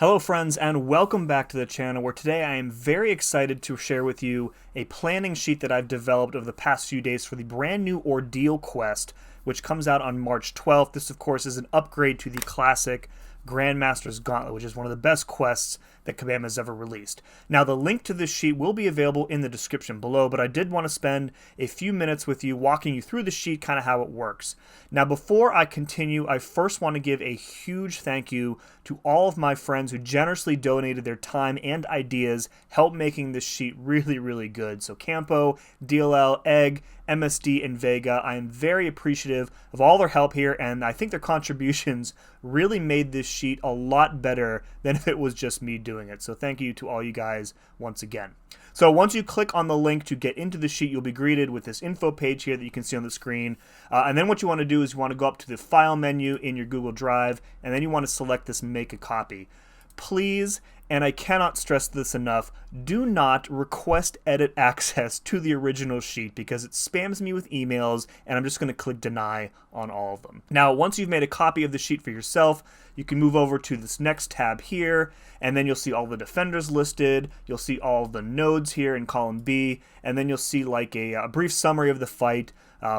Hello friends, and welcome back to the channel, where today I am very excited to share with you a planning sheet that I've developed over the past few days for the brand new Ordeal quest, which comes out on March 12th. This of course is an upgrade to the classic Grandmaster's Gauntlet, which is one of the best quests that Kabam has ever released. Now, the link to this sheet will be available in the description below, but I did want to spend a few minutes with you walking you through the sheet, kind of how it works. Now, before I continue, I first want to give a huge thank you to all of my friends who generously donated their time and ideas, help making this sheet really good. So Campo, DLL, Egg, MSD, and Vega, I am very appreciative of all their help here, and I think their contributions really made this sheet a lot better than if it was just me doing it. So thank you to all you guys once again. So once you click on the link to get into the sheet, you'll be greeted with this info page here that you can see on the screen. And then what you want to do is you want to go up to the File menu in your Google Drive, and then you want to select this Make a Copy. Please, and I cannot stress this enough, do not request edit access to the original sheet because it spams me with emails, and I'm just going to click deny on all of them. Now, once you've made a copy of the sheet for yourself, you can move over to this next tab here, and then you'll see all the defenders listed. You'll see all the nodes here in column B, and then you'll see like a brief summary of the fight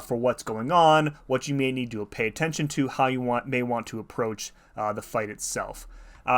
for what's going on, what you may need to pay attention to, how you may want to approach the fight itself.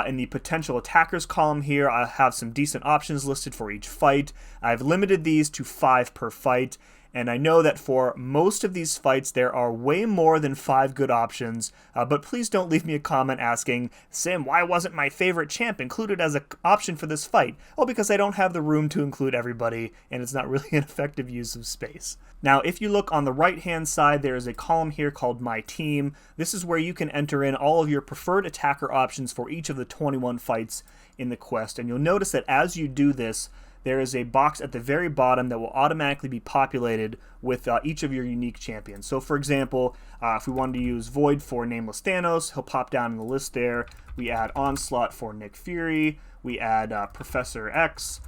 In the potential attackers column here, I have some decent options listed for each fight. I've limited these to 5 per fight, and I know that for most of these fights there are way more than 5 good options, but please don't leave me a comment asking, Sim, why wasn't my favorite champ included as an option for this fight? Oh, because I don't have the room to include everybody, and it's not really an effective use of space. Now, if you look on the right-hand side, there is a column here called My Team. This is where you can enter in all of your preferred attacker options for each of the 21 fights in the quest. And you'll notice that as you do this, there is a box at the very bottom that will automatically be populated with each of your unique champions. So, for example, if we wanted to use Void for Nameless Thanos, he'll pop down in the list there. We add Onslaught for Nick Fury. We add Professor X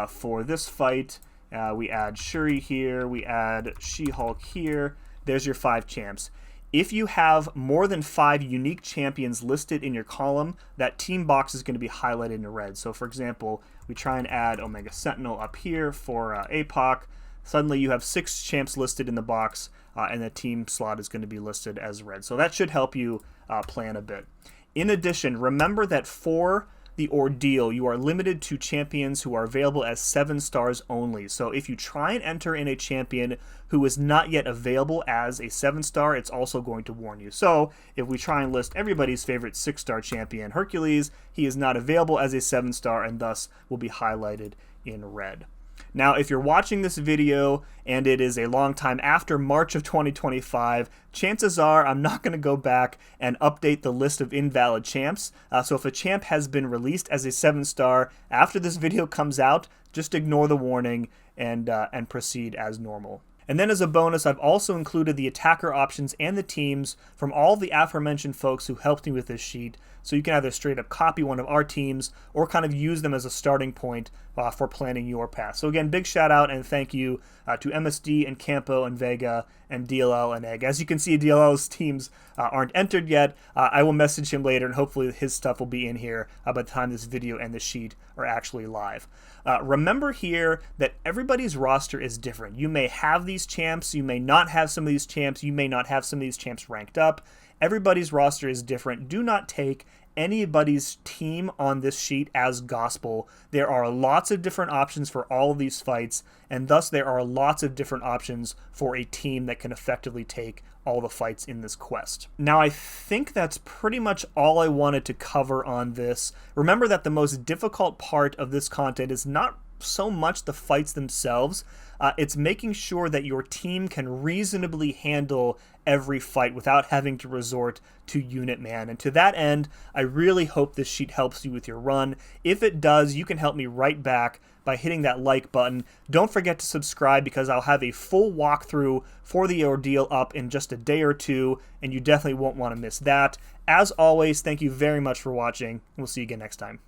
for this fight. We add Shuri here, we add She-Hulk here. There's your 5 champs. If you have more than 5 unique champions listed in your column, that team box is going to be highlighted in red. So for example, we try and add Omega Sentinel up here for APOC. Suddenly you have 6 champs listed in the box, and the team slot is going to be listed as red. So that should help you plan a bit. In addition, remember that for the Ordeal, you are limited to champions who are available as 7 stars only. So if you try and enter in a champion who is not yet available as a 7-star, it's also going to warn you. So if we try and list everybody's favorite 6-star champion, Hercules, he is not available as a 7-star and thus will be highlighted in red. Now, if you're watching this video and it is a long time after March of 2025, chances are I'm not going to go back and update the list of invalid champs. So if a champ has been released as a 7-star after this video comes out, just ignore the warning and proceed as normal. And then as a bonus, I've also included the attacker options and the teams from all the aforementioned folks who helped me with this sheet, so you can either straight up copy one of our teams or kind of use them as a starting point for planning your path. So again, big shout out and thank you to MSD and Campo and Vega and DLL and Egg. As you can see, DLL's teams aren't entered yet. I will message him later, and hopefully his stuff will be in here by the time this video and the sheet are actually live. Remember here that everybody's roster is different. You may have these champs, you may not have some of these champs, you may not have some of these champs ranked up. Everybody's roster is different. Do not take anybody's team on this sheet as gospel. There are lots of different options for all of these fights, and thus there are lots of different options for a team that can effectively take all the fights in this quest. Now, I think that's pretty much all I wanted to cover on this. Remember that the most difficult part of this content is not so much the fights themselves, it's making sure that your team can reasonably handle every fight without having to resort to unit man. And to that end, I really hope this sheet helps you with your run. If it does, you can help me right back by hitting that like button. Don't forget to subscribe because I'll have a full walkthrough for the Ordeal up in just a day or two, and you definitely won't want to miss that. As always, thank you very much for watching, and we'll see you again next time.